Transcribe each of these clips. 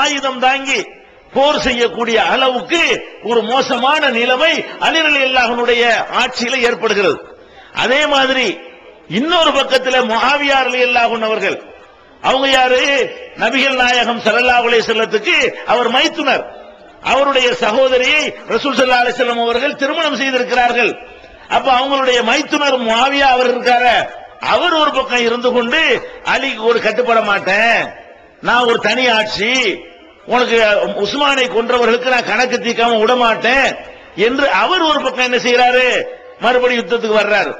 ஆயுதம் தாங்கி போர் செய்யக்கூடிய அளவுக்கு ஒரு மோசமான நிலைமை அலி ரலியல்லாஹு அன்ஹுடைய ஆட்சியில ஏற்படுகிறது. அதே மாதிரி இன்னொரு பக்கத்தில் முஆவியா ரலியல்லாஹு அன்ஹு அவர்கள், அவங்க யாரு? நபிகள் நாயகம் ஸல்லல்லாஹு அலைஹி வஸல்லத்துக்கு அவர் மைத்துனர். அவருடைய சகோதரியை ரசூல் ஸல்லல்லாஹு அலைஹி வஸல்லம் அவர்கள் திருமணம் செய்திருக்கிறார்கள். அப்ப அவங்களுடைய மைத்துனர் முஆவியா அவர் இருக்காரு, அவர் ஒரு பக்கம் இருந்து கொண்டு அலிக்கு ஒரு கட்டுப்பட மாட்டேன், நான் ஒரு தனி ஆட்சி, உனக்கு உஸ்மானை கொன்றவர்களுக்கு நான் கணக்கு தீர்க்காம விட மாட்டேன் என்று அவர் ஒரு பக்கம் என்ன செய்யறாரு, மறுபடியும் யுத்தத்துக்கு வர்றாரு.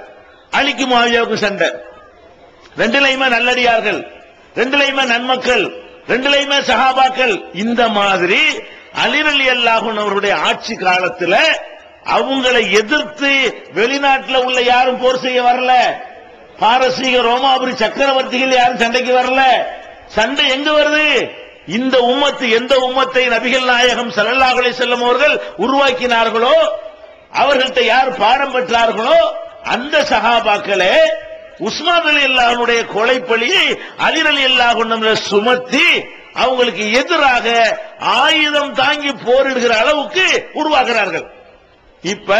அலிக்கு முஆவியாவுக்கு சண்டை. ரெண்டுலையுமே நல்லடியார்கள், ரெண்டுலையுமே நன்மக்கள், ரெண்டுலையுமே சஹாபாக்கள். இந்த மாதிரி அலி ரலியல்லாஹு அன்ஹு அவருடைய ஆட்சி காலத்தில் அவங்களை எதிர்த்து வெளிநாட்டில் உள்ள யாரும் போர் செய்ய வரல. பாரசீக ரோமாபுரி சக்கரவர்த்திகள் யாரும் சண்டைக்கு வரல. சண்டை எங்க வருது? இந்த உம்மத்து எந்த உம்மத்தை நபிகள் நாயகம் ஸல்லல்லாஹு அலைஹி வஸல்லம் அவர்கள் உருவாக்கினார்களோ, அவர்கள்ட்ட யார் பாடம் பெற்றார்களோ அந்த சஹாபாக்களே உஸ்மான் ரலியல்லாஹு அன்ஹுடைய கொலைப்பழியை அலி ரலியல்லாஹு அன்ஹு சுமத்தி அவங்களுக்கு எதிராக ஆயுதம் தாங்கி போரிடுகிற அளவுக்கு உருவாக்குறார்கள். இப்ப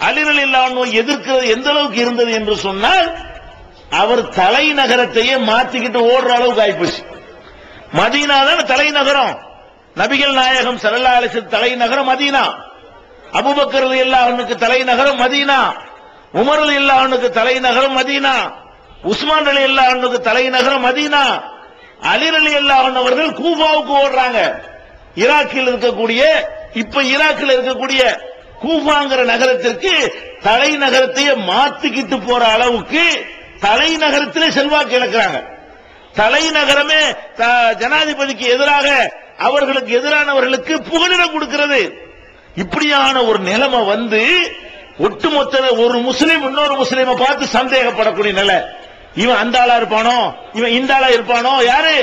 அலி ரலியல்லாஹு அன்ஹு எதிர்க்கிறது எந்த அளவுக்கு இருந்தது என்று சொன்னால், அவர் தலைநகரத்தையே மாத்திக்கிட்டு ஓடுற அளவுக்கு ஆயிப்போச்சு. மதீனா தான் தலைநகரம். நபிகள் நாயகம் ஸல்லல்லாஹு அலைஹி வஸல்லம் தலைநகரம் மதீனா, அபூபக்கர் ரலியல்லாஹு அன்ஹுக்கு தலைநகரம் மதீனா, உமர் ரலியல்லாஹு அன்ஹுக்கு தலைநகரம் மதீனா, உஸ்மான் ரலியல்லாஹு அன்ஹுக்கு தலைநகரம் மதீனா. அலி ரலியல்லாஹு அன்ஹு அவர்கள் கூஃபாவுக்கு ஓடுறாங்க. ஈராக்கில் இருக்கக்கூடிய, இப்ப ஈராக்கில் இருக்கக்கூடிய கூஃபாங்கிற நகரத்திற்கு தலைநகரத்தையே மாத்திக்கிட்டு போற அளவுக்கு தலைநகரத்திலே செல்வாக்கு இழக்கிறாங்க. தலைநகரமே ஜனாதிபதிக்கு எதிராக, அவர்களுக்கு எதிரானவர்களுக்கு புகலிடம் கொடுக்கிறது. இப்படியான ஒரு நிலைமை வந்து ஒட்டுமொத்த ஒரு முஸ்லீம் இன்னொரு முஸ்லீமை பார்த்து சந்தேகப்படக்கூடிய நிலை. இவன் அந்த ஆளா இருப்பானோ, இவன் இந்த ஆளா இருப்பானோ, யாரு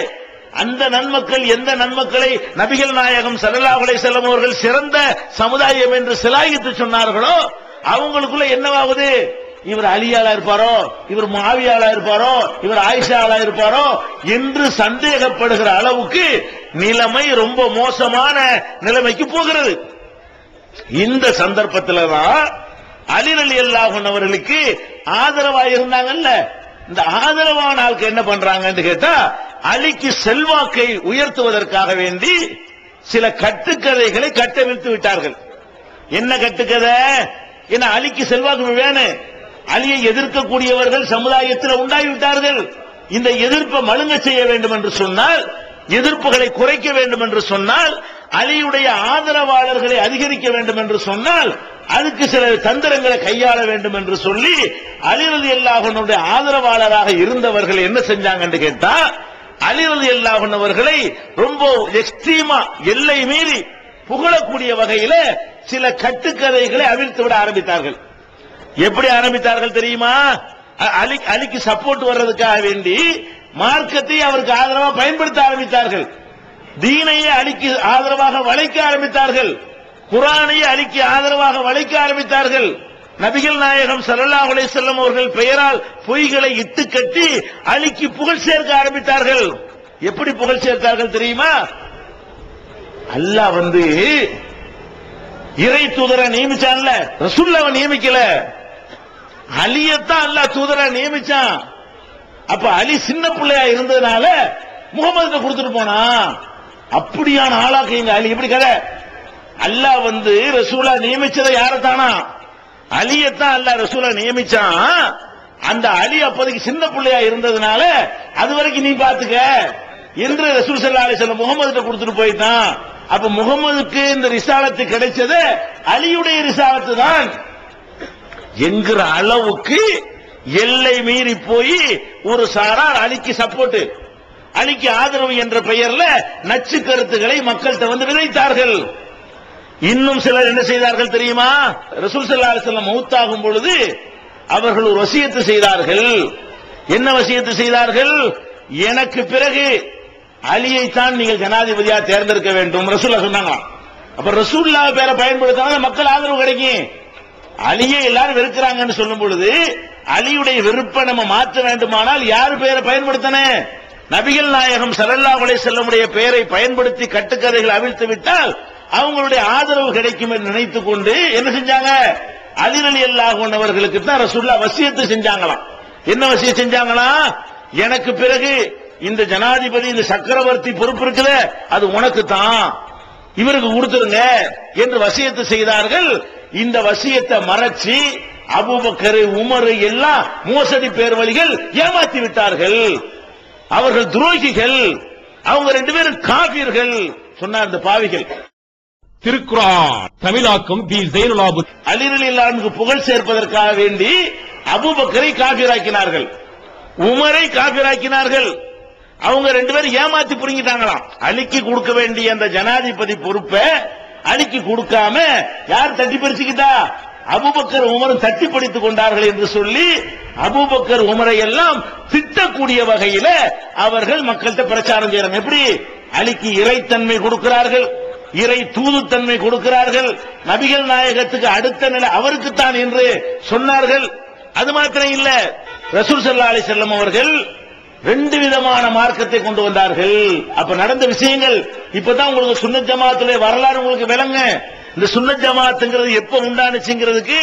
அந்த நன்மக்கள்? எந்த நன்மக்களை நபிகள் நாயகம் ஸல்லல்லாஹு அலைஹி வஸல்லம் அவர்கள் சிறந்த சமுதாயம் என்று சிலாயித்து சொன்னார்களோ அவங்களுக்குள்ள என்னவாகுது? இவர் அலியாளா இருப்பாரோ, இவர் முஆவியாளா இருப்பாரோ, இவர் ஆயிஷாளா இருப்பாரோ என்று சந்தேகப்படுகிற அளவுக்கு நிலைமை ரொம்ப மோசமான நிலைமைக்கு போகிறது. இந்த சந்தர்ப்பத்தில் தான் அலி ரலியல்லாஹு அன்ஹு அவர்களுக்கு ஆதரவா இருந்தாங்கல்ல, இந்த ஆதரவான ஆளுக்கு என்ன பண்றாங்கன்னு கேட்டா, அலிக்கு செல்வாக்கை உயர்த்துவதற்காக வேண்டி சில கட்டுக்கதைகளை கட்டவிழ்த்து விட்டார்கள். என்ன கட்டுக்கதை? என்ன, அலிக்கு செல்வாக்கு வேணும், அலியை எதிர்க்கக்கூடியவர்கள் சமுதாயத்தில் உண்டாகிவிட்டார்கள், இந்த எதிர்ப்பை மழுங்க செய்ய வேண்டும் என்று சொன்னால், எதிர்ப்புகளை குறைக்க வேண்டும் என்று சொன்னால், அலியுடைய ஆதரவாளர்களை அதிகரிக்க வேண்டும் என்று சொன்னால் அதுக்கு சில தந்திரங்களை கையாள வேண்டும் என்று சொல்லி அலி ரலியல்லாஹு அன்ஹுடைய ஆதரவாளராக இருந்தவர்கள் என்ன செஞ்சாங்க என்று கேட்டா, அலி ரலியல்லாஹு அன்ஹு அவர்களை ரொம்ப எக்ஸ்ட்ரீமா எல்லை மீறி புகழக்கூடிய வகையில சில கட்டுக்கதைகளை அவிழ்த்து விட ஆரம்பித்தார்கள். எப்படி ஆரம்பித்தார்கள் தெரியுமா? அலிக்கு சப்போர்ட் வர்றதுக்காக வேண்டி மார்க்கத்தை அவருக்கு ஆதரவாக பயன்படுத்த ஆரம்பித்தார்கள். தீனையை அலிக்கு ஆதரவாக வளைக்க ஆரம்பித்தார்கள். குர்ஆனை அலிக்கு ஆதரவாக வளைக்க ஆரம்பித்தார்கள். நபிகள் நாயகம் ஸல்லல்லாஹு அலைஹி வஸல்லம் அவர்கள் பெயரால் பொய்களை இட்டு கட்டி அலிக்கு புகழ் சேர்க்க ஆரம்பித்தார்கள். எப்படி புகழ் சேர்த்தார்கள் தெரியுமா? அல்லாஹ் வந்து இறை தூதரை நியமிச்சான்ல, ரசூலுல்லாஹ்வை நியமிக்கல, அலியத்தான் அல்லாஹ் தூதரை நியமிச்சான். அப்ப அலி சின்ன பிள்ளையா இருந்ததுனால முகமது கொடுத்துட்டு போனா, அப்படியான ஆளாக்குங்க அலி. எப்படி கதை? அல்லாஹ் வந்து ரசூலா நியமிச்சதை யாரத்தானா? அலியத்தான் அல்லாஹ் ரசூலா நியமிச்சான். அந்த அலி அப்போதைக்கு சின்ன பிள்ளையா இருந்ததுனால அது வரைக்கும் நீ பாத்துக்க என்று ரசூல் ஸல்லல்லாஹு அலைஹி வஸல்லம் முகமது கொடுத்துட்டு போயிட்டான். அப்ப முகமதுக்கு இந்த ரிசாலத்து கிடைச்சது அலியுடைய ரிசாலத்து தான் என்கிற அளவுக்கு எல்லை மீறி போய் ஒரு சாரார் அலிக்கு சப்போர்ட், அலிக்கு ஆதரவு என்ற பெயர்ல நச்சு கருத்துக்களை மக்கள்கிட்ட வந்து விதைத்தார்கள். இன்னும் சிலர் என்ன செய்தார்கள் தெரியுமா? ரசூல் ஸல்லல்லாஹு அலைஹி வஸல்லம் மௌத்தாகும் பொழுது அவர்கள் ஒரு வசியத்து செய்தார்கள். என்ன வசியத்து செய்தார்கள்? எனக்கு பிறகு அலியை தான் நீங்கள் ஜனாதிபதியா தேர்ந்தெடுக்க வேண்டும் ரசூலுல்லாஹ் சொன்னாங்க. அப்ப ரசூலுல்லாஹ் பேரை பயன்படுத்தினா மக்கள் ஆதரவு கிடைக்கும். அலியை எல்லாரும் வெறுக்கிறாங்கன்னு சொல்லும் பொழுது அலியுடைய வெறுப்பை நம்ம மாற்ற வேண்டுமானால் யார் பெயரை பயன்படுத்தணும்? நபிகள் நாயகம் ஸல்லல்லாஹு அலைஹி வஸல்லமுடைய பெயரை பயன்படுத்தி கட்டுக்கதைகள் அவிழ்த்து விட்டால் அவங்களுடைய ஆதரவு கிடைக்கும் என்று நினைத்துக் கொண்டு என்ன செஞ்சாங்க, அலி ரலியல்லாஹு அன்ஹு அவர்களுக்கு தான் ரசூலுல்லாஹ் வசியத்து செஞ்சாங்களாம். என்ன வசியத் செஞ்சாங்களாம், எனக்கு பிறகு இந்த ஜனாதிபதி இந்த சக்கரவர்த்தி பொறுப்பு இருக்குல்ல அது உனக்கு தான், இவருக்கு கொடுத்துருங்க என்று வசியத்து செய்தார்கள். இந்த வசியத்தை மறைச்சி அபூபக்கர் உமர் எல்லாம் மோசடி பேர்வழிகள் ஏமாத்தி விட்டார்கள். அவர்கள் துரோகிகள், அவங்க ரெண்டு பேரும் காபிர்கள் சொன்னார் இந்த பாவிகள். திருக்குர்ஆன் தமிழாக்கம் பி ஸைனுல் ஆபிதீன். அலி ரலியல்லாஹு அன்ஹு புகழ் சேர்ப்பதற்காக வேண்டி அபூபக்கரை காபிராக்கினார்கள், உமரை காபிராக்கினார்கள். அவங்க ரெண்டு பேரும் ஏமாத்தி புடுங்கிட்டாங்களாம். அலிக்கு கொடுக்க வேண்டிய அந்த ஜனாதிபதி பொறுப்பை அலிக்கு கொடுக்காம யார் தட்டி பறிச்சுக்கிட்டா, அபூபக்கர் உமரும் தட்டி படித்துக் கொண்டார்கள் என்று சொல்லி அபூபக்கர் உமரை எல்லாம் திட்டக்கூடிய வகையில அவர்கள் மக்கள்கிட்ட பிரச்சாரம் செய்யறாங்க. எப்படி அலிக்கு இறைத்தன்மை கொடுக்கிறார்கள், இறை தூதுத்தன்மை கொடுக்கிறார்கள், நபிகள் நாயகத்துக்கு அடுத்த நிலை அவருக்குத்தான் என்று சொன்னார்கள். அது மாத்திரம் இல்ல, ரசூல் ஸல்லல்லாஹு அலைஹி வஸல்லம் அவர்கள் ரெண்டு விதமான மார்க்கத்தை கொண்டு வந்தார்கள். அப்ப நடந்த விஷயங்கள் இப்பதான் உங்களுக்கு சுன்னத் ஜமாஅத்துடைய வரலாறு உங்களுக்கு விளங்க. இந்த சுன்னத் ஜமாஅத்துங்கிறது எப்ப உண்டானுச்சுங்கிறதுக்கு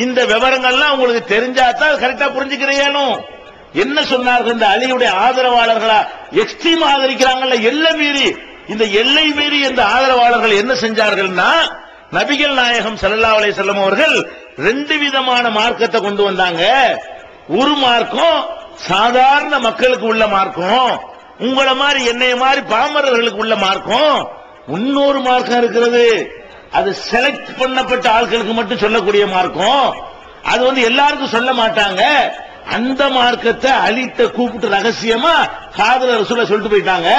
இந்த விவரங்கள்லாம் உங்களுக்கு தெரிஞ்சாதான் கரெக்டா புரிஞ்சுக்கிறீங்க. என்ன சொன்னார்கள், இந்த அலியுடைய ஆதரவாளர்களா எக்ஸ்ட்ரீம் ஆதரிக்கிறாங்கல்ல, எல்லை மீறி, இந்த எல்லை மீறி இந்த ஆதரவாளர்கள் என்ன செஞ்சார்கள்னா, நபிகள் நாயகம் ஸல்லல்லாஹு அலைஹி வஸல்லம் அவர்கள் ரெண்டு விதமான மார்க்கத்தை கொண்டு வந்தாங்க. ஒரு மார்க்கம் சாதாரண மக்களுக்கு உள்ள மார்க்கம், உங்களை மாதிரி என்னைய மாதிரி பாமரர்களுக்கு உள்ள மார்க்கம். இன்னொரு மார்க்கம் இருக்கிறது, அது செலக்ட் பண்ணப்பட்ட ஆட்களுக்கு மட்டும் சொல்லக்கூடிய மார்க்கம். அது எல்லாருக்கும் சொல்ல மாட்டாங்க. அந்த மார்க்கத்தை அலிட்ட கூப்பிட்டு ரகசியமா காதுல ரசூலை சொல்லிட்டு போயிட்டாங்க.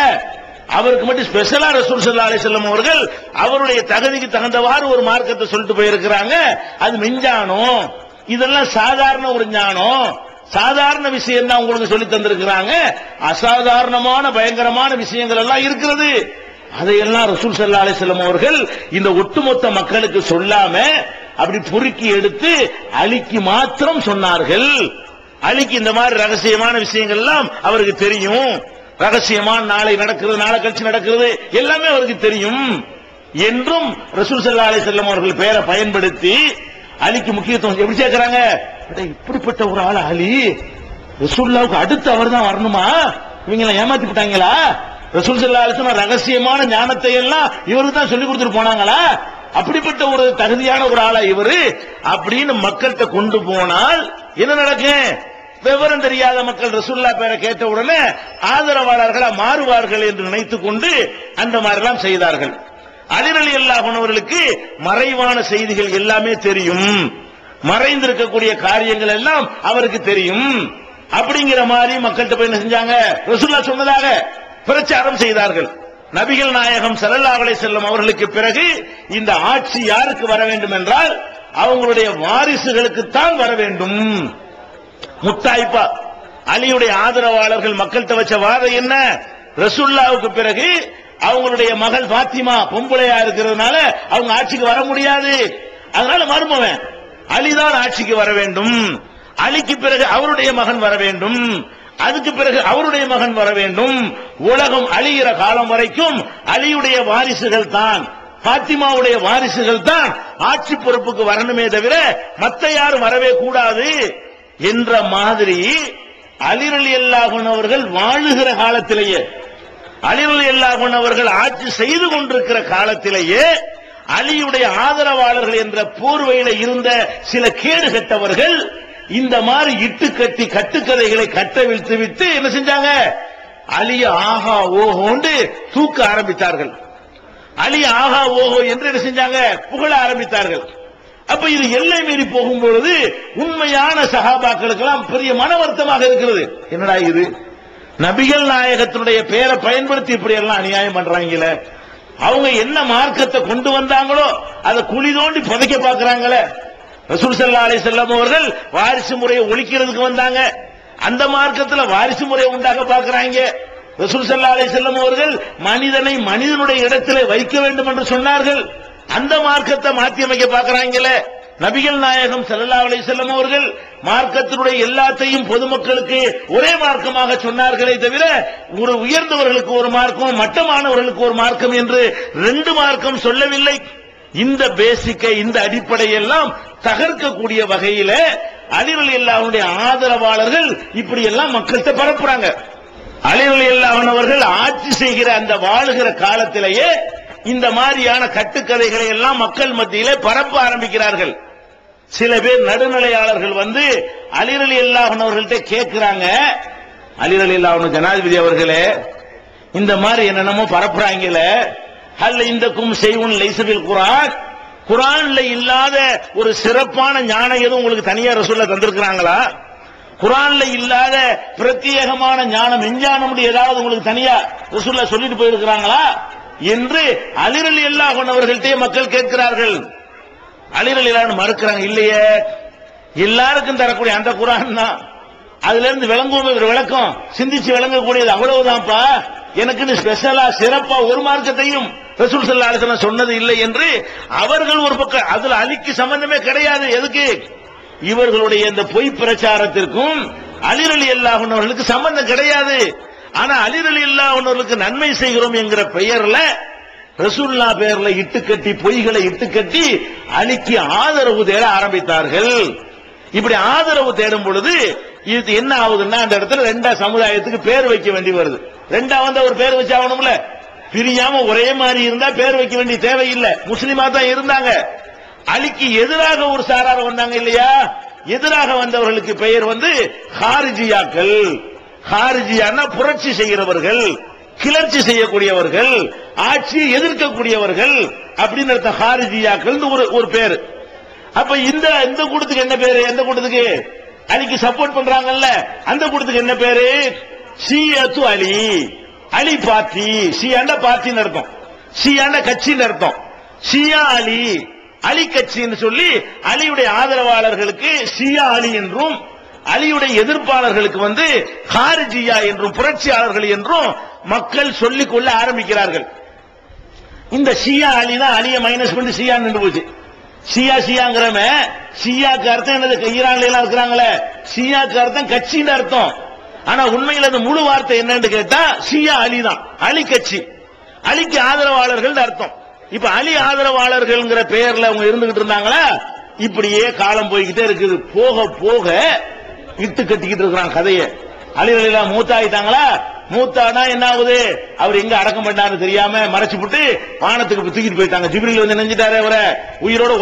அவருக்கு மட்டும் ஸ்பெஷலா ரசூல் ஸல்லல்லாஹு அலைஹி வஸல்லம் அவர்கள் அவருடைய தகுதிக்கு தகுந்தவாறு ஒரு மார்க்கத்தை சொல்லிட்டு போயிருக்கிறாங்க. அது மெஞ்ஞானம். இதெல்லாம் சாதாரண ஒரு ஞானம், சாதாரண விஷயம் தான் உங்களுக்கு சொல்லி தந்திருக்கிறாங்க. அசாதாரணமான பயங்கரமான விஷயங்கள் எல்லாம் இருக்கிறது. அதையெல்லாம் ரசூல் ஸல்லல்லாஹு அலைஹி வஸல்லம் அவர்கள் இந்த ஒட்டுமொத்த மக்களுக்கு சொல்லாம அப்படி பொறுக்கி எடுத்து அலிக்கு மாத்திரம் சொன்னார்கள். அலிக்கு இந்த மாதிரி ரகசியமான விஷயங்கள் எல்லாம் அவருக்கு தெரியும். ரகசியமான நாளை நடக்கிறது, நாளை கழிச்சு நடக்கிறது எல்லாமே அவருக்கு தெரியும் என்றும் ரசூல் ஸல்லல்லாஹு அலைஹி வஸல்லம் அவர்கள் பெயரை பயன்படுத்தி அலிக்கு முக்கியத்துவம் எப்படி சேர்க்கிறாங்க. இப்படிப்பட்ட ஒரு ஆள் அலி, ரசூலுல்லாஹ்வுக்கு அடுத்து அவர் தான் வரணுமா, இவங்க ஏமாத்தி விட்டாங்களா, ரசூல் ஸல்லல்லாஹு அலைஹி வஸல்லம் ரகசியமான ஞானத்தை எல்லாம் இவருக்கு தான் சொல்லி கொடுத்துட்டு போனாங்களா, அப்படிப்பட்ட ஒரு தகுதியான ஒரு ஆளா இவரு அப்படின்னு மக்கள்கிட்ட கொண்டு போனால் என்ன நடக்கும், விவரம் தெரியாத மக்கள் ரசூலுல்லாஹ் பேரை கேட்ட உடனே ஆதரவாளர்களா மாறுவார்கள் என்று நினைத்துக் கொண்டு அந்த மாதிரிலாம் செய்தார்கள். அலி ரலியல்லாஹு அன்ஹு அவர்களுக்கு மறைவான செய்திகள் எல்லாமே தெரியும், மறைந்திருக்கக்கூடிய காரியங்கள் எல்லாம் அவருக்கு தெரியும். அப்படிங்கிற மாதிரி மக்கள்கிட்ட போய் என்ன செஞ்சாங்க, ரசூலுல்லாஹ் சொன்னதாக பிரச்சாரம் செய்தார்கள். நபிகள் நாயகம் ஸல்லல்லாஹு அலைஹி வஸல்லம் அவர்களுக்கு பிறகு இந்த ஆட்சி யாருக்கு வர வேண்டும் என்றால் அவங்களுடைய வாரிசுகளுக்கு தான் வர வேண்டும். முத்தாய்ப்பா அலியுடைய ஆதரவாளர்கள் மக்கள்கிட்ட வச்ச வாதம் என்ன, ரசூலுல்லாஹ்வுக்கு பிறகு அவங்களுடைய மகள் பாத்திமா பொம்பளையா இருக்கிறதுனால அவங்க ஆட்சிக்கு வர முடியாது, அதனால மருமவன் அலிதான் ஆட்சிக்கு வர வேண்டும், அலிக்கு பிறகு அவருடைய மகன் வர வேண்டும், அதுக்கு பிறகு அவருடைய மகன் வர வேண்டும், உலகம் அழிகிற காலம் வரைக்கும் அலியுடைய வாரிசுகள் தான், பாத்திமாவுடைய வாரிசுகள் தான் ஆட்சி பொறுப்புக்கு வரணுமே தவிர மத்த யாரும் வரவே கூடாது என்ற மாதிரி அலி ரலியல்லாஹு அன்ஹு அவர்கள் வாழுகிற காலத்திலேயே, அலி ரலியல்லாஹு அன்ஹு அவர்கள் ஆட்சி செய்து கொண்டிருக்கிற காலத்திலேயே அலியுடைய ஆதரவாளர்கள் என்ற போர்வையில இருந்த சில கேடு கட்டவர்கள் இந்த மாதிரி இட்டு கட்டி கட்டுக்கதைகளை கட்டவிழ்த்து விட்டு என்ன செஞ்சாங்க, அலிய ஆஹா ஓஹோண்டு தூக்க ஆரம்பித்தார்கள். அலி ஆஹா ஓஹோ என்று என்ன செஞ்சாங்க, புகழ ஆரம்பித்தார்கள். அப்ப இது எல்லை மீறி போகும்பொழுது உண்மையான சஹாபாக்களுக்கு எல்லாம் பெரிய மன வருத்தமாக இருக்கிறது. என்னடா இது, நபிகள் நாயகத்தினுடைய பெயரை பயன்படுத்தி இப்படி எல்லாம் அநியாயம் பண்றாங்களே, அவங்க என்ன மார்க்கத்தை கொண்டு வந்தாங்களோ அதை குழி தோண்டி புதைக்க பாக்குறாங்களே. ரசூல் ஸல்லல்லாஹு அலைஹி வஸல்லம் அவர்கள் வாரிசு முறையை ஒழிக்கிறதுக்கு வந்தாங்க, அந்த மார்க்கத்தில் வாரிசு முறையை உண்டாக பாக்குறாங்க. ரசூல் ஸல்லல்லாஹு அலைஹி வஸல்லம் அவர்கள் மனிதனை மனிதனுடைய இடத்திலே வைக்க வேண்டும் என்று சொன்னார்கள், அந்த மார்க்கத்தை மாற்றி அமைக்க பாக்குறாங்களே. நபிகள் நாயகம் ஸல்லல்லாஹு அலைஹி வஸல்லம் அவர்கள் மார்க்கத்தினுடைய எல்லாத்தையும் பொதுமக்களுக்கு ஒரே மார்க்கமாக சொன்னார்களே தவிர ஒரு உயர்ந்தவர்களுக்கு ஒரு மார்க்கம் மட்டமானவர்களுக்கு ஒரு மார்க்கம் என்று ரெண்டு மார்க்கம் சொல்லவில்லை. இந்த பேசிக்கை இந்த அடிப்படையெல்லாம் தகர்க்கக்கூடிய வகையில அலி ரலியல்லாஹு அன்ஹுடைய ஆதரவாளர்கள் இப்படி எல்லாம் மக்கள்கிட்ட பரப்புறாங்க. அலி ரலியல்லாஹு அன்ஹு அவர்கள் ஆட்சி செய்கிற அந்த வாழுகிற காலத்திலேயே இந்த மாதிரியான கட்டுக்கதைகளை எல்லாம் மக்கள் மத்தியிலே பரப்ப ஆரம்பிக்கிறார்கள். சில பேர் நடுநிலையாளர்கள் வந்து அலி ரலியல்லாஹு அன்ஹு அவர்கள்ட்ட கேட்கிறாங்க, அலி ரலியல்லாஹு அன்ஹு ஜனாதிபதி அவர்களே, இந்த மாதிரி என்னென்னமோ பரப்புறாங்கல, ஹல் இந்தக்கும் ஷைஉன் லைஸ பில் குர்ஆன், குர்ஆன்ல இல்லாத ஒரு சிறப்பான ஞானம் எதுவும் உங்களுக்கு தனியா ரசூலுல்லாஹ் தந்திருக்கிறாங்களா? குர்ஆன்ல இல்லாத பிரத்யேகமான ஞானம் விஞ்ஞானம் ஏதாவது உங்களுக்கு தனியா ரசூலுல்லாஹ் சொல்லிட்டு போயிருக்கிறாங்களா என்று அலி ரலியல்லாஹு அன்ஹு அவர்கள்ட்டே மக்கள் கேட்கிறார்கள். அலி ரலியல்லாஹு அன்ஹு மறுக்கிறாங்க, இல்லையே, எல்லாருக்கும் தரக்கூடிய அந்த குர்ஆன் தான், அதுல இருந்து விளங்குவது விளக்கம் சிந்திச்சு விளங்கக்கூடியது அவ்வளவுதான்ப்பா, எனக்கு ஸ்பெஷலா சிறப்பா ஒரு மார்க்கத்தையும் ரசூல் ஸல்லல்லாஹு அலைஹி வஸல்லம் சொன்னது இல்லை என்று அவர்கள் ஒரு பக்கம், அதுல அலிக்கு சம்பந்தமே கிடையாது. எதுக்கு? இவர்களுடைய இந்த பொய் பிரச்சாரத்திற்கும் அலி ரலியல்லாஹு அன்ஹு அவர்களுக்கு சம்பந்தம் கிடையாது. ஆனா அலி ரலியல்லாஹு அன்ஹு அவர்களுக்கு நன்மை செய்கிறோம் என்கிற பெயர்ல ரசூலுல்லாஹ் பெயர்ல இட்டுக்கட்டி பொய்களை இட்டுக்கட்டி அலிக்கு ஆதரவு தேட ஆரம்பித்தார்கள். இப்படி ஆதரவு தேடும் பொழுது இது என்ன ஆகுதுன்னா, அந்த இடத்துல ரெண்டா சமுதாயத்துக்கு பேர் வைக்க வேண்டி வருது. ரெண்டா வந்து ஒரு பேர் வச்சு ஆகணும்ல, பிரியாம ஒரே மாதிரி இருந்தா பேர் வைக்க வேண்டிய தேவையில்லை. முஸ்லிமா தான் இருந்தாங்க. அலிக்கு எதிராக ஒரு சாரார் வந்தாங்க இல்லையா, எதிராக வந்தவர்களுக்கு பெயர் வந்து ஹாரிஜியாக்கள். ஹாரிஜியான்னா புரட்சி செய்கிறவர்கள், கிளர்ச்சி செய்யக்கூடியவர்கள், ஆட்சியை எதிர்க்கக்கூடியவர்கள் அப்படின்னு அர்த்தம். ஹாரிஜியாக்கள் ஒரு பேரு. அப்ப இந்த கூட்டத்துக்கு என்ன பேரு? எந்த கூட்டத்துக்கு? அலிக்கு சப்போர்ட் பண்றாங்கல்ல அந்த கூட்டத்துக்கு என்ன பேரு? ஷியத்து அலி, அலி பார்ட்டி. ஷியாண்ட பார்ட்டின்னு அர்த்தம், ஷியாண்ட கட்சின்னு அர்த்தம். ஷியா அலி, அலி கட்சின்னு சொல்லி அலியுடைய ஆதரவாளர்களுக்கு ஷியா அலி என்றும், அலியுடைய எதிர்ப்பாளர்களுக்கு வந்து ஹாரிஜியா என்றும் புரட்சியாளர்கள் என்றும் மக்கள் சொல்லிக் கொள்ள ஆரம்பிக்கிறார்கள். இந்த ஷியா அலி தான் அலியை மைனஸ் பண்ணி ஷியா நின்று போச்சு. ஷியாங்கிறவ ஷியாக்கு அர்த்தம் என்னது? ஈரான்ல எல்லாம் இருக்கிறாங்களே, ஷியாக்கு அர்த்தம் கட்சின்னு அர்த்தம். ஆனா உண்மையில் அது முழு வார்த்தை என்னன்னு கேட்டா ஷியா அலி தான், அலி கட்சி, அலிக்கு ஆதரவாளர்கள் அர்த்தம். இப்ப அலி ஆதரவாளர்கள் பெயர்ல அவங்க இருந்துகிட்டு இருந்தாங்களா, இப்படியே காலம் போய்கிட்டே இருக்குது. போக போக இட்டு கட்டிக்கிட்டு இருக்கிறாங்க கதையை. அலி ரலியல்லாஹு மூத்தாயிட்டாங்களா, மூத்தானா என்ன ஆகுது? அவர் எங்க அடக்கம் பண்ணாரு தெரியாம மறைச்சு விட்டு வானத்துக்கு தூக்கிட்டு போயிட்டாங்க. ஜிப்ரீல் வந்து நெஞ்சிட்டாரு அவரை உயிரோட